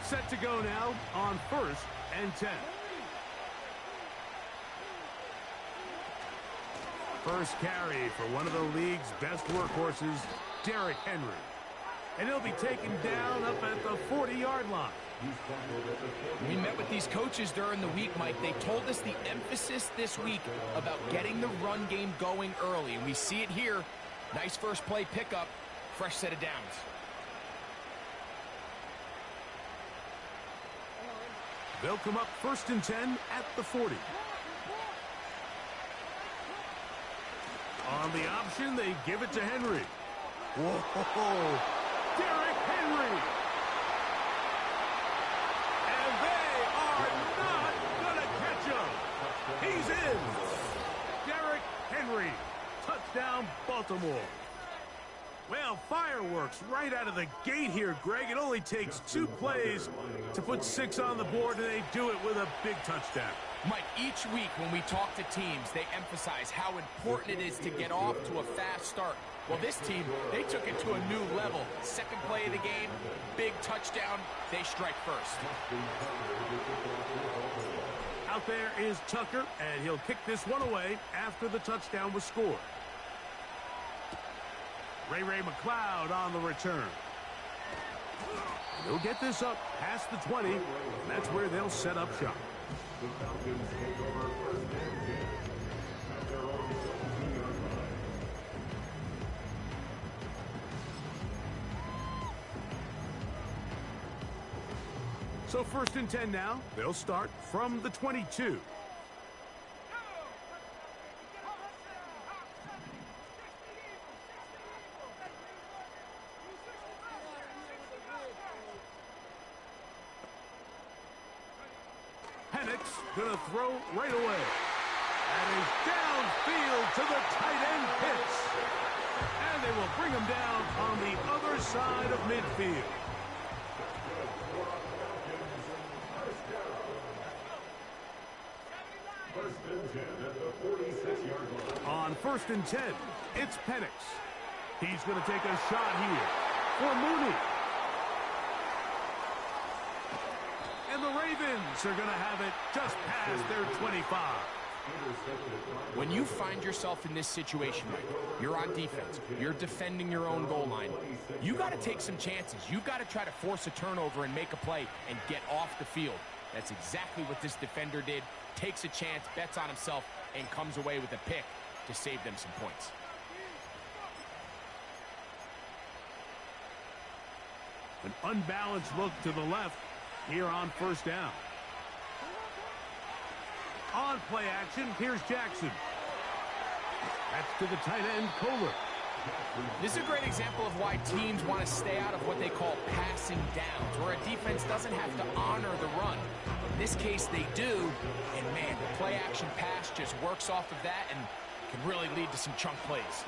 Set to go now on 1st and 10. First carry for one of the league's best workhorses, Derrick Henry. And he'll be taken down up at the 40-yard line. We met with these coaches during the week, Mike. They told us the emphasis this week about getting the run game going early. And we see it here. Nice first play pickup. Fresh set of downs. They'll come up 1st and 10 at the 40. On the option, they give it to Henry. Whoa! Derrick Henry! And they are not going to catch him. He's in. Derrick Henry. Touchdown, Baltimore. Well, fireworks right out of the gate here, Greg. It only takes 2 plays to put 6 on the board, and they do it with a big touchdown. Mike, each week when we talk to teams, they emphasize how important it is to get off to a fast start. Well, this team, they took it to a new level. Second play of the game, big touchdown, they strike first. Out there is Tucker, and he'll kick this one away after the touchdown was scored. Ray McLeod on the return. He'll get this up past the 20, and that's where they'll set up shop. So 1st and 10 now. They'll start from the 22. Gonna throw right away. And is downfield to the tight end Pitts. And they will bring him down on the other side of midfield. On 1st and 10, it's Penix. He's going to take a shot here for Mooney. And the Ravens are going to have it just past their 25. When you find yourself in this situation, Mike, you're on defense, you're defending your own goal line, you got to take some chances. You've got to try to force a turnover and make a play and get off the field. That's exactly what this defender did. Takes a chance, bets on himself, and comes away with a pick to save them some points. An unbalanced look to the left here on 1st down. On play action, here's Jackson. That's to the tight end, Kohler. This is a great example of why teams want to stay out of what they call passing downs, where a defense doesn't have to honor the run. In this case, they do, and man, the play action pass just works off of that and can really lead to some chunk plays.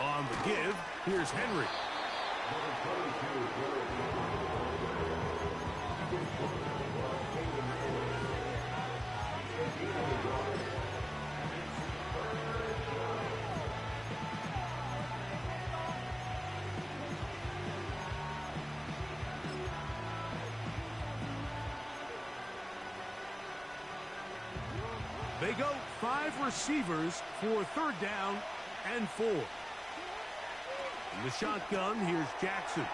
On the give, here's Henry. They go 5 receivers for 3rd down and 4. In the shotgun, here's Jackson.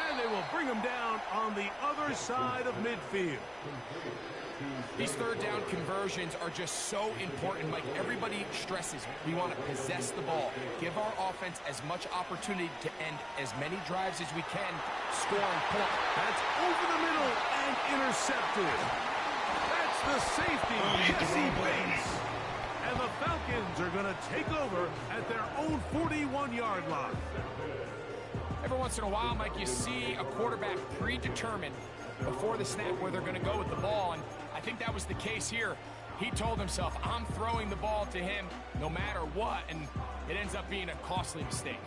And they will bring him down on the other side of midfield. These 3rd down conversions are just so important. Like everybody stresses, we want to possess the ball, give our offense as much opportunity to end as many drives as we can, scoring points. That's over the middle and intercepted. That's the safety, Jesse Bates. And the Falcons are going to take over at their own 41-yard line. Every once in a while, Mike, you see a quarterback predetermined before the snap where they're going to go with the ball, and I think that was the case here. He told himself, I'm throwing the ball to him no matter what, and it ends up being a costly mistake.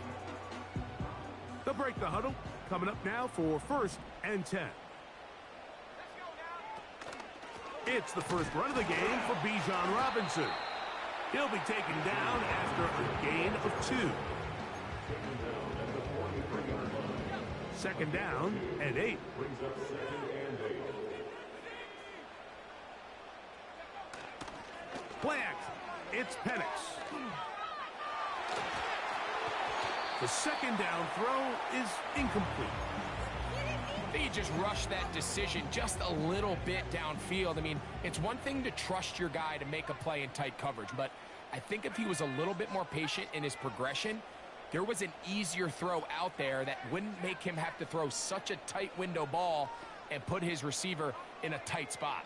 They'll break the huddle. Coming up now for 1st and 10. It's the first run of the game for Bijan Robinson. He'll be taken down after a gain of 2. Second down and 8. Play action. It's Penix. The second down throw is incomplete. I think he just rushed that decision just a little bit downfield. I mean, it's one thing to trust your guy to make a play in tight coverage, but I think if he was a little bit more patient in his progression, there was an easier throw out there that wouldn't make him have to throw such a tight window ball and put his receiver in a tight spot.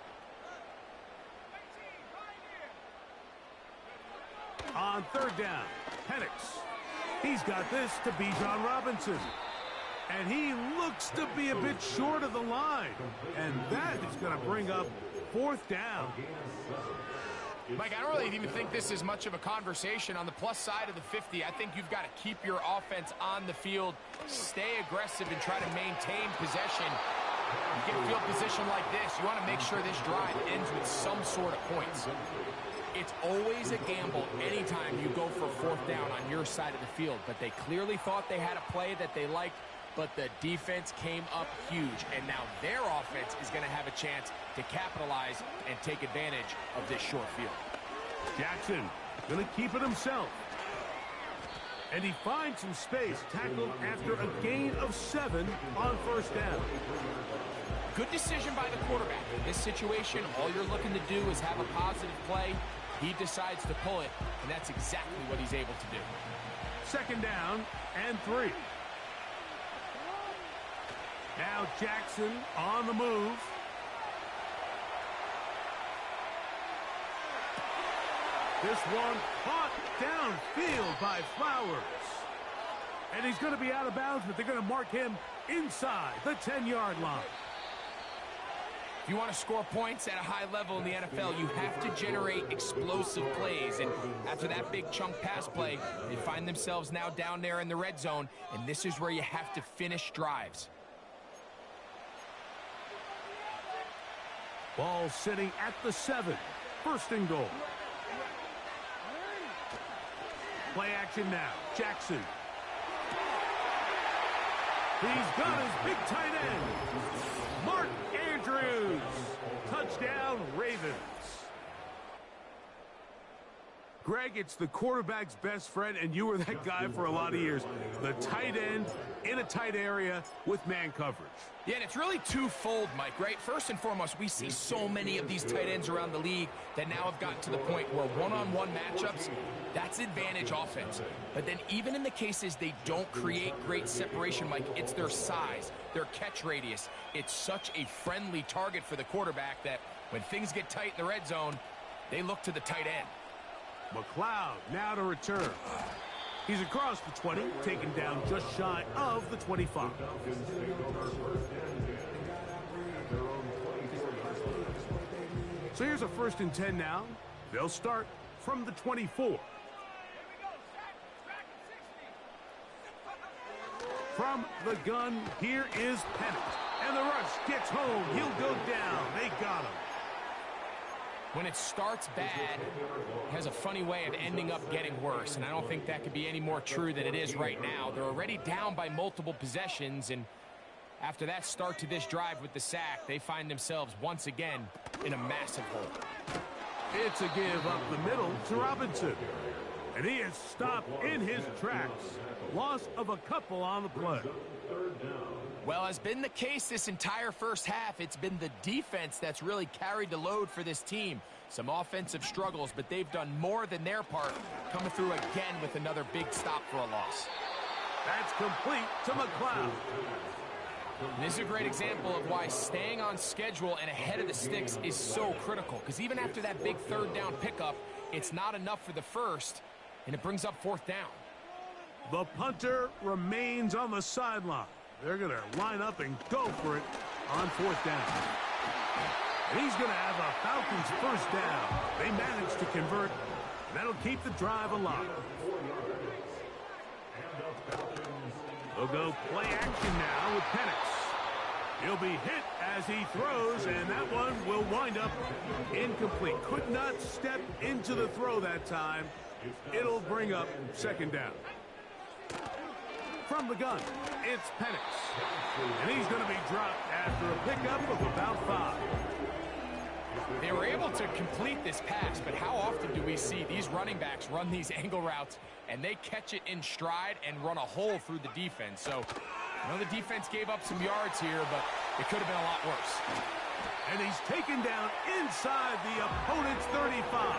On third down, Penix. He's got this to Bijan Robinson. And he looks to be a bit short of the line. And that is going to bring up fourth down. Mike, I don't really even think this is much of a conversation. On the plus side of the 50, I think you've got to keep your offense on the field, stay aggressive, and try to maintain possession. You get a field position like this, you want to make sure this drive ends with some sort of points. It's always a gamble anytime you go for fourth down on your side of the field, but they clearly thought they had a play that they liked, but the defense came up huge, and now their offense is going to have a chance to capitalize and take advantage of this short field. Jackson going to keep it himself. And he finds some space, tackled after a gain of 7 on first down. Good decision by the quarterback. In this situation, all you're looking to do is have a positive play. He decides to pull it, and that's exactly what he's able to do. Second down and 3. Now Jackson on the move. This one caught downfield by Flowers. And he's going to be out of bounds, but they're going to mark him inside the 10-yard line. If you want to score points at a high level in the NFL, you have to generate explosive plays. And after that big chunk pass play, they find themselves now down there in the red zone, and this is where you have to finish drives. Ball sitting at the 7. First and goal. Play action now. Jackson. He's got his big tight end. Mark Andrews. Touchdown, Ravens. Greg, it's the quarterback's best friend, and you were that guy for a lot of years. The tight end in a tight area with man coverage. Yeah, and it's really twofold, Mike, right? First and foremost, we see so many of these tight ends around the league that now have gotten to the point where one-on-one matchups, that's advantage offense. But then even in the cases they don't create great separation, Mike, it's their size, their catch radius. It's such a friendly target for the quarterback that when things get tight in the red zone, they look to the tight end. McLeod now to return. He's across the 20, taken down just shy of the 25. So here's a 1st and 10 now. They'll start from the 24. From the gun, here is Penix. And the rush gets home. He'll go down. They got him. When it starts bad, it has a funny way of ending up getting worse, and I don't think that could be any more true than it is right now. They're already down by multiple possessions, and after that start to this drive with the sack, they find themselves once again in a massive hole. It's a give up the middle to Robinson, and he is stopped in his tracks. Loss of a couple on the play. Well, as been the case this entire first half, it's been the defense that's really carried the load for this team. Some offensive struggles, but they've done more than their part, coming through again with another big stop for a loss. That's complete to McLeod. And this is a great example of why staying on schedule and ahead of the sticks is so critical, because even after that big third down pickup, it's not enough for the first, and it brings up fourth down. The punter remains on the sideline. They're going to line up and go for it on fourth down. And he's going to have a Falcons first down. They managed to convert. That'll keep the drive alive. They'll go play action now with Penix. He'll be hit as he throws, and that one will wind up incomplete. Could not step into the throw that time. It'll bring up second down. From the gun, it's Penix. And he's going to be dropped after a pickup of about 5. They were able to complete this pass, but how often do we see these running backs run these angle routes and they catch it in stride and run a hole through the defense? So, I know the defense gave up some yards here, but it could have been a lot worse. And he's taken down inside the opponent's 35.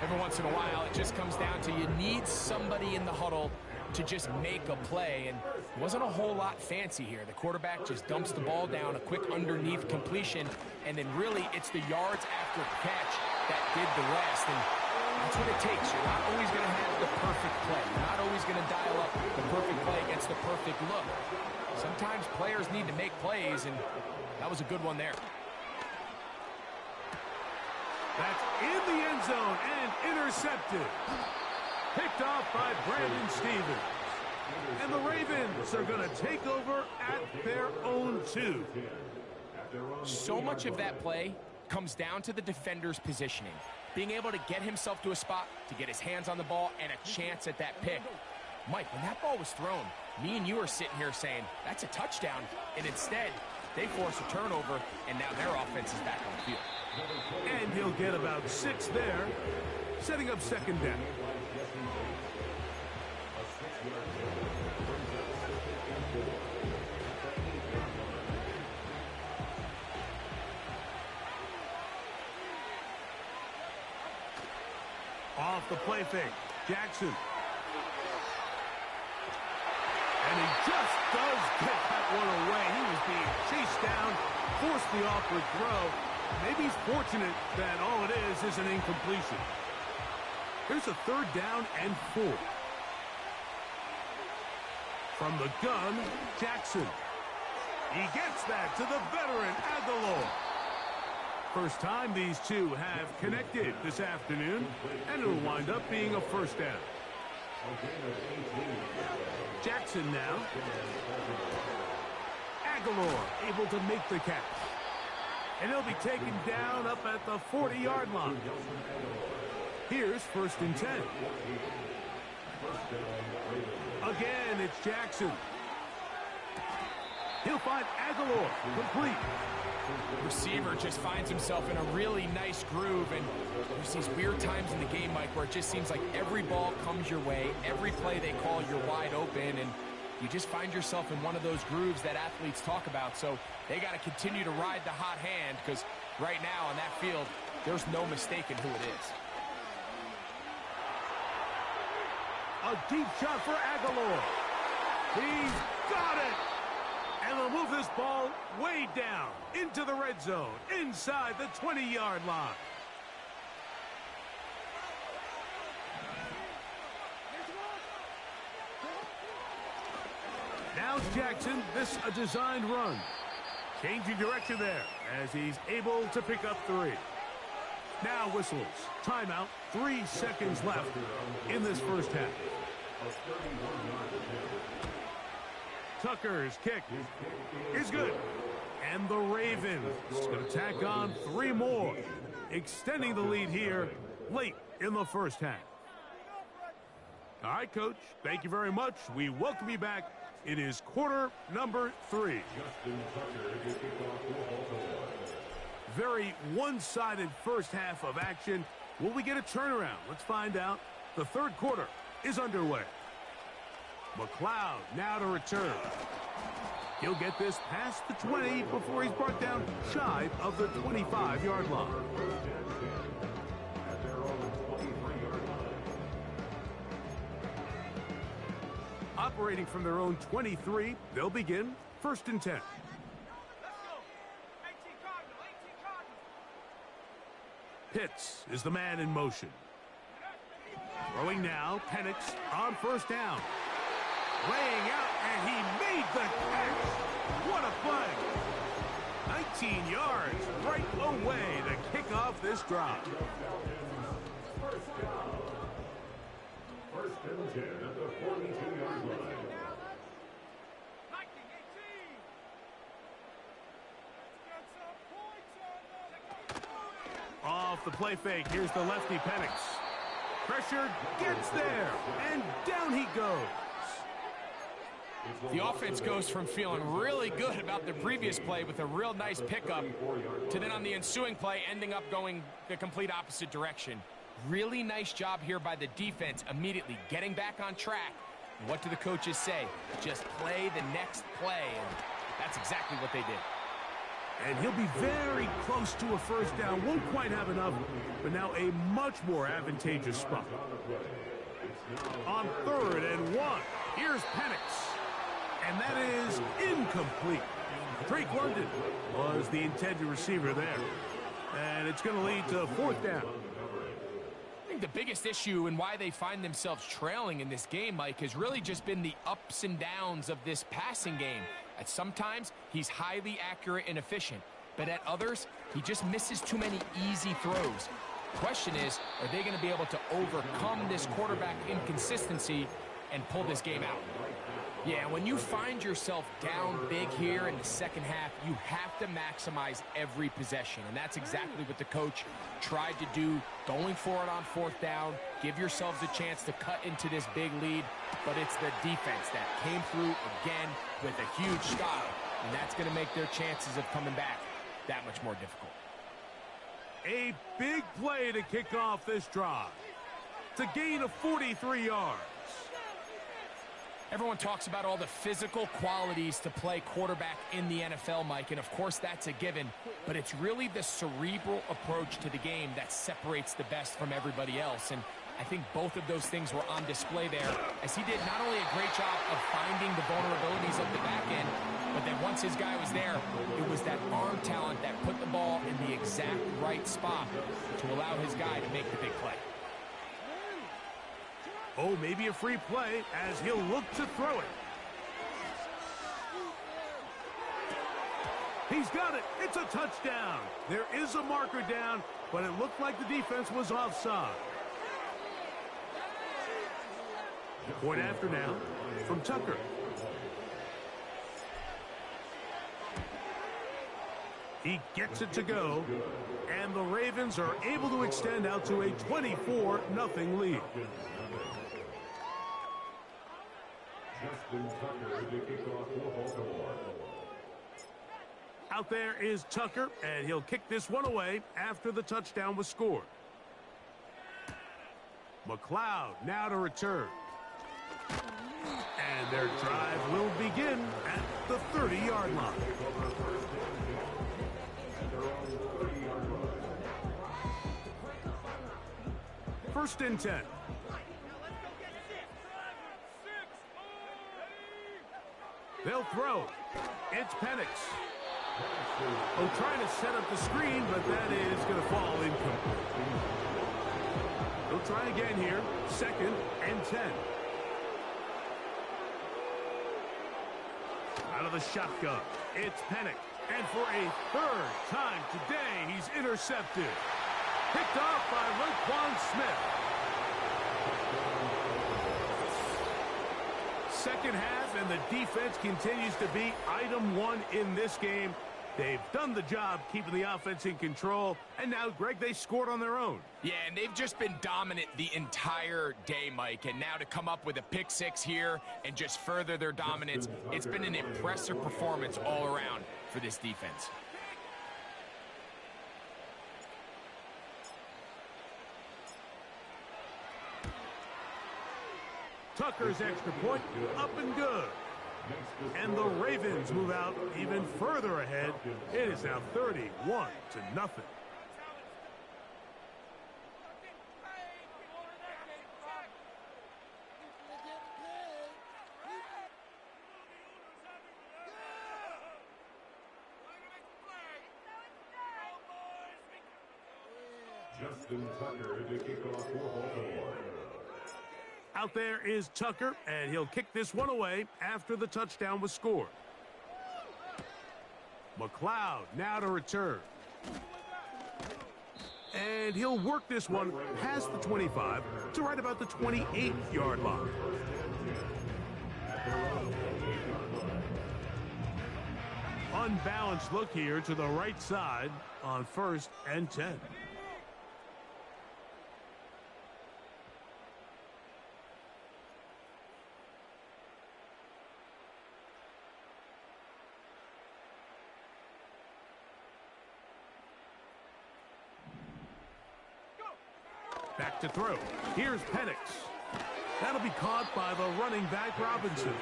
Every once in a while, it just comes down to you need somebody in the huddle to just make a play, and it wasn't a whole lot fancy here. The quarterback just dumps the ball down, a quick underneath completion, and then really it's the yards after catch that did the rest, and that's what it takes. You're not always going to have the perfect play. You're not always going to dial up the perfect play against the perfect look. Sometimes players need to make plays, and that was a good one there. That's in the end zone and intercepted. Picked off by Brandon Stevens. And the Ravens are going to take over at their own 2. So much of that play comes down to the defender's positioning. Being able to get himself to a spot, to get his hands on the ball, and a chance at that pick. Mike, when that ball was thrown, me and you are sitting here saying, that's a touchdown. And instead, they force a turnover, and now their offense is back on the field. And he'll get about 6 there, setting up second down. Off the play fake, Jackson. And he just does get that one away. He was being chased down, forced the awkward throw. Maybe he's fortunate that all it is an incompletion. Here's a 3rd down and 4. From the gun, Jackson. He gets that to the veteran Aguilar. First time these two have connected this afternoon, and it'll wind up being a first down. Jackson now. Aguilar able to make the catch. And he'll be taken down up at the 40-yard line. Here's 1st and 10. Again, it's Jackson. He'll find Aguilar complete. Receiver just finds himself in a really nice groove, and there's these weird times in the game, Mike, where it just seems like every ball comes your way, every play they call, you're wide open, and you just find yourself in one of those grooves that athletes talk about. So they got to continue to ride the hot hand, because right now on that field, there's no mistaking who it is. A deep shot for Aguilar. He's got it. And they'll move this ball way down into the red zone, inside the 20-yard line. Now Jackson, this a designed run. Changing direction there as he's able to pick up 3. Now whistles. Timeout. 3 seconds left in this first half. Tucker's kick is good. And the Ravens going to tack on 3 more, extending the lead here late in the first half. All right, Coach, thank you very much. We welcome you back. It is quarter number 3. Very one-sided first half of action. Will we get a turnaround? Let's find out. The 3rd quarter is underway. McLeod now to return. He'll get this past the 20 before he's brought down shy of the 25-yard line. Operating from their own 23, they'll begin 1st and 10. Pitts is the man in motion. Throwing now, Penix on 1st down. Laying out, and he made the catch. What a play. 19 yards right away to kick off this drive. 1st and 10 at the 42-yard line. Off the play fake, here's the lefty Penix. Pressure gets there, and down he goes. The offense goes from feeling really good about the previous play with a real nice pickup to then on the ensuing play ending up going the complete opposite direction. Really nice job here by the defense immediately getting back on track. And what do the coaches say? Just play the next play, and that's exactly what they did. And he'll be very close to a first down. Won't quite have enough, but now a much more advantageous spot. On 3rd and 1, here's Penix. And that is incomplete. Drake London was the intended receiver there. And it's going to lead to 4th down. I think the biggest issue and why they find themselves trailing in this game, Mike, has really just been the ups and downs of this passing game. At sometimes, he's highly accurate and efficient, but at others, he just misses too many easy throws. The question is, are they going to be able to overcome this quarterback inconsistency and pull this game out? Yeah, when you find yourself down big here in the second half, you have to maximize every possession, and that's exactly what the coach tried to do, going for it on 4th down. Give yourselves a chance to cut into this big lead, but it's the defense that came through again with a huge stop, and that's going to make their chances of coming back that much more difficult. A big play to kick off this drive. It's a gain of 43 yards. Everyone talks about all the physical qualities to play quarterback in the NFL, Mike, and of course that's a given, but it's really the cerebral approach to the game that separates the best from everybody else, and I think both of those things were on display there, as he did not only a great job of finding the vulnerabilities of the back end, but then once his guy was there, it was that arm talent that put the ball in the exact right spot to allow his guy to make the big play. Oh, maybe a free play as he'll look to throw it. He's got it. It's a touchdown. There is a marker down, but it looked like the defense was offside. Point after now from Tucker. He gets it to go, and the Ravens are able to extend out to a 24-0 lead. Out there is Tucker, and he'll kick this one away after the touchdown was scored. McLeod now to return. And their drive will begin at the 30-yard line. First and 10. They'll throw. It's Penix. Oh, trying to set up the screen, but that is going to fall incomplete. They'll try again here. 2nd and 10. Out of the shotgun, it's Penix. And for a 3rd time today, he's intercepted. Picked off by Roquan Smith. Second half, and the defense continues to be item 1 in this game. They've done the job keeping the offense in control, and now, Greg, they scored on their own. Yeah, and they've just been dominant the entire day, Mike, and now to come up with a pick 6 here and just further their dominance, it's been an impressive performance all around for this defense. Tucker's extra point, up and good. And the Ravens move out even further ahead. It is now 31-0. Justin Tucker to kick off for Baltimore. Out there is Tucker, and he'll kick this one away after the touchdown was scored. McLeod now to return. And he'll work this one past the 25 to right about the 28-yard line. Unbalanced look here to the right side on 1st and 10. Back to throw. Here's Penix. That'll be caught by the running back Robinson.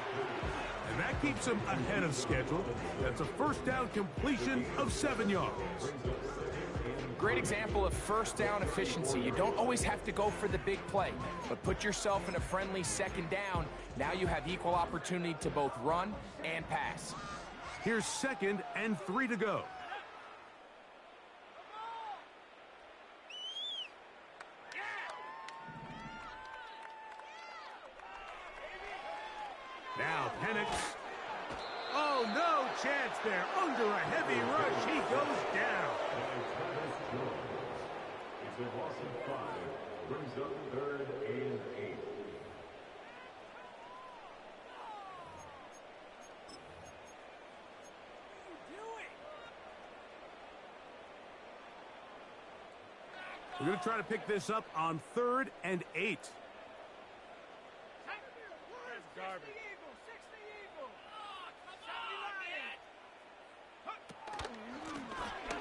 And that keeps him ahead of schedule. That's a first down completion of 7 yards. Great example of first down efficiency. You don't always have to go for the big play, but put yourself in a friendly second down. Now you have equal opportunity to both run and pass. Here's 2nd and 3 to go. Now Penix. Oh, no chance there. Under a heavy rush, he goes down. It's a loss of 5. Brings up 3rd and 8. We're going to try to pick this up on 3rd and 8.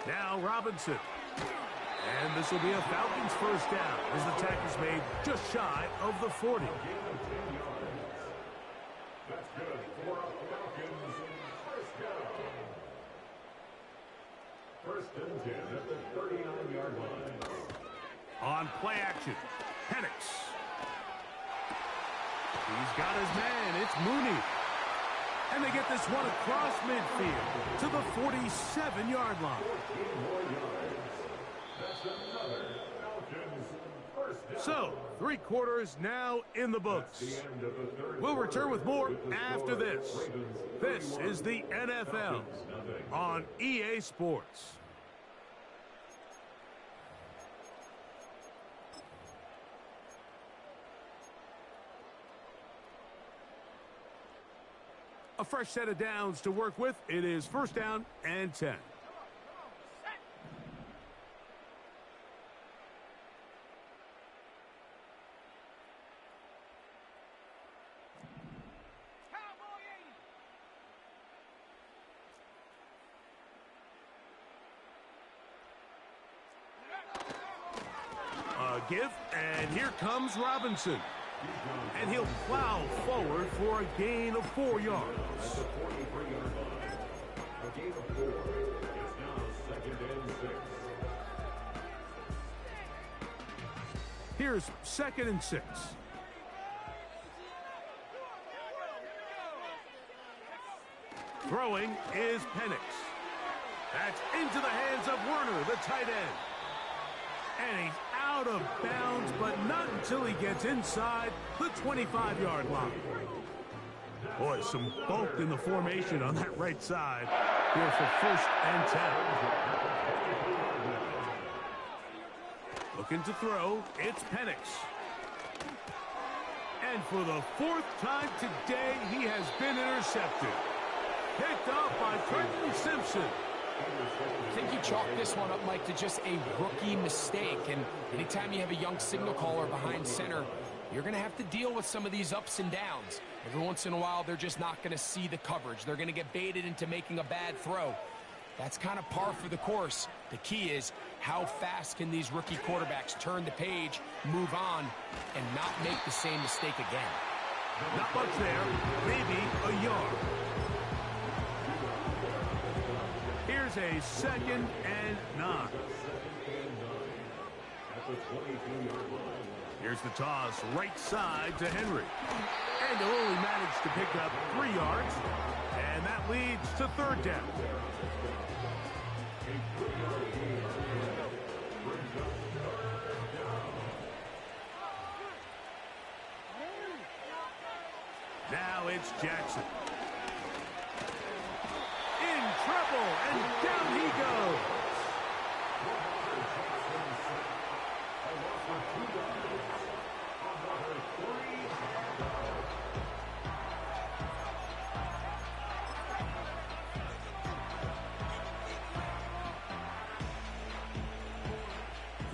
Now Robinson. And this will be a Falcons first down as the tackle's made just shy of the 40. That's good for a Falcons first down. 1st and 10 at the 39-yard line. On play action, Penix. He's got his man. It's Mooney. And they get this one across midfield to the 47-yard line. So, 3 quarters now in the books. We'll return with more after this. This is the NFL on EA Sports. A fresh set of downs to work with. It is 1st down and 10. A give, and here comes Robinson. And he'll plow forward for a gain of 4 yards. At the 43-yard line. A gain of 4. It's now 2nd and 6. Here's 2nd and 6. Throwing is Penix. That's into the hands of Werner, the tight end. And he's out of bounds, but not until he gets inside the 25-yard line. Boy, some bulk in the formation on that right side here for 1st and 10. Looking to throw, it's Penix. And for the 4th time today, he has been intercepted. Picked off by Trenton Simpson. I think you chalk this one up, Mike, to just a rookie mistake. And anytime you have a young signal caller behind center, you're going to have to deal with some of these ups and downs. Every once in a while, they're just not going to see the coverage. They're going to get baited into making a bad throw. That's kind of par for the course. The key is how fast can these rookie quarterbacks turn the page, move on, and not make the same mistake again. Not much there, maybe a yard. Here's a 2nd and 9. Here's the toss right side to Henry. And he'll only manage to pick up 3 yards. And that leads to 3rd down. Now it's Jackson. In trouble, and down he goes.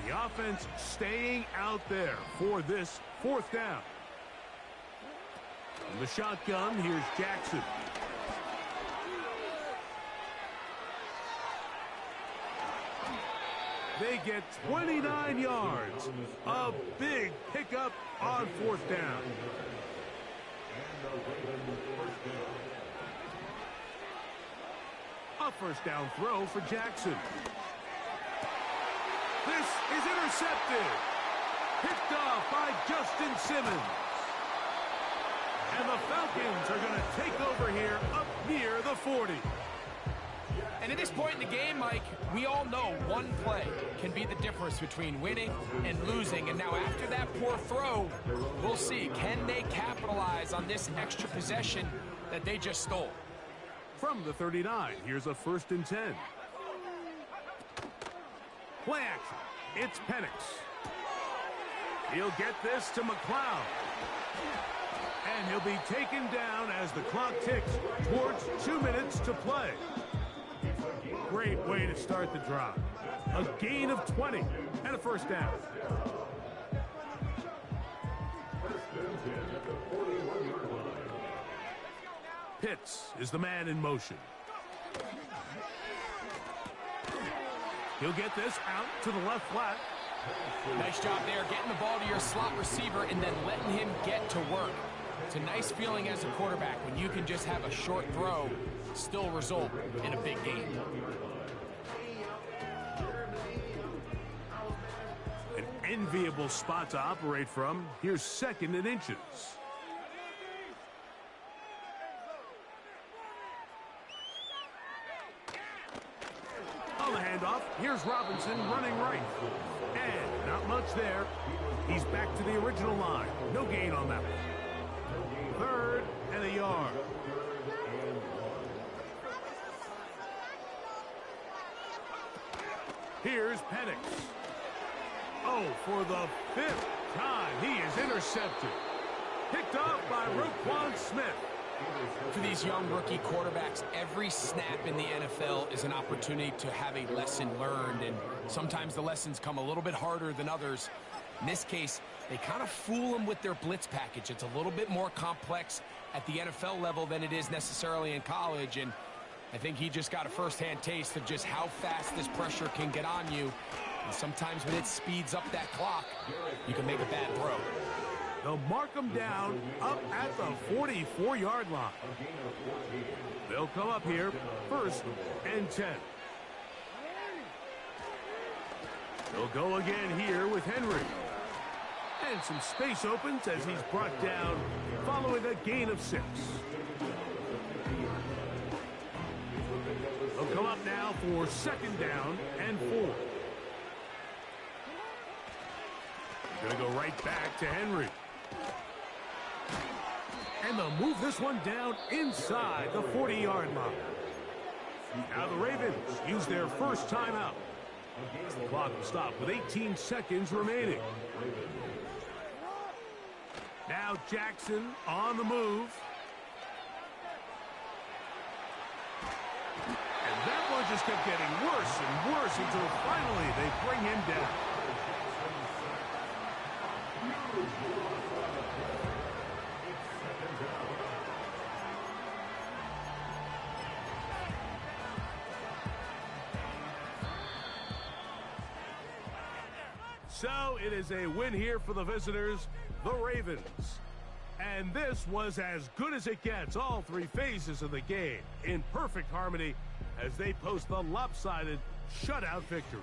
The offense staying out there for this 4th down. From the shotgun, here's Jackson. They get 29 yards. A big pickup on 4th down. A 1st down throw for Jackson. This is intercepted. Picked off by Justin Simmons. And the Falcons are going to take over here up near the 40. And at this point in the game, Mike, we all know one play can be the difference between winning and losing. And now after that poor throw, we'll see, can they capitalize on this extra possession that they just stole? From the 39, here's a 1st and 10. Play action. It's Penix. He'll get this to McLeod. And he'll be taken down as the clock ticks towards 2 minutes to play. Great way to start the drive. A gain of 20 and a 1st down. Pitts is the man in motion. He'll get this out to the left flat. Nice job there, getting the ball to your slot receiver and then letting him get to work. It's a nice feeling as a quarterback when you can just have a short throw still result in a big game. An enviable spot to operate from. Here's 2nd and inches. On the handoff, here's Robinson running right. And not much there. He's back to the original line. No gain on that one. 3rd and a yard. Here's Penix. Oh, for the 5th time, he is intercepted. Picked off by Roquan Smith. For these young rookie quarterbacks, every snap in the NFL is an opportunity to have a lesson learned, and sometimes the lessons come a little bit harder than others. In this case, they kind of fool them with their blitz package. It's a little bit more complex at the NFL level than it is necessarily in college, and I think he just got a first-hand taste of just how fast this pressure can get on you. And sometimes when it speeds up that clock, you can make a bad throw. They'll mark him down up at the 44-yard line. They'll come up here, 1st and 10. They'll go again here with Henry. And some space opens as he's brought down following a gain of 6. They'll come up now for 2nd down and 4. Going to go right back to Henry. And they'll move this one down inside the 40-yard line. Now the Ravens use their 1st timeout. The clock will stop with 18 seconds remaining. Now Jackson on the move. And that one just kept getting worse and worse until finally they bring him down. So it is a win here for the visitors, the Ravens. And this was as good as it gets, all 3 phases of the game, in perfect harmony as they post the lopsided shutout victory.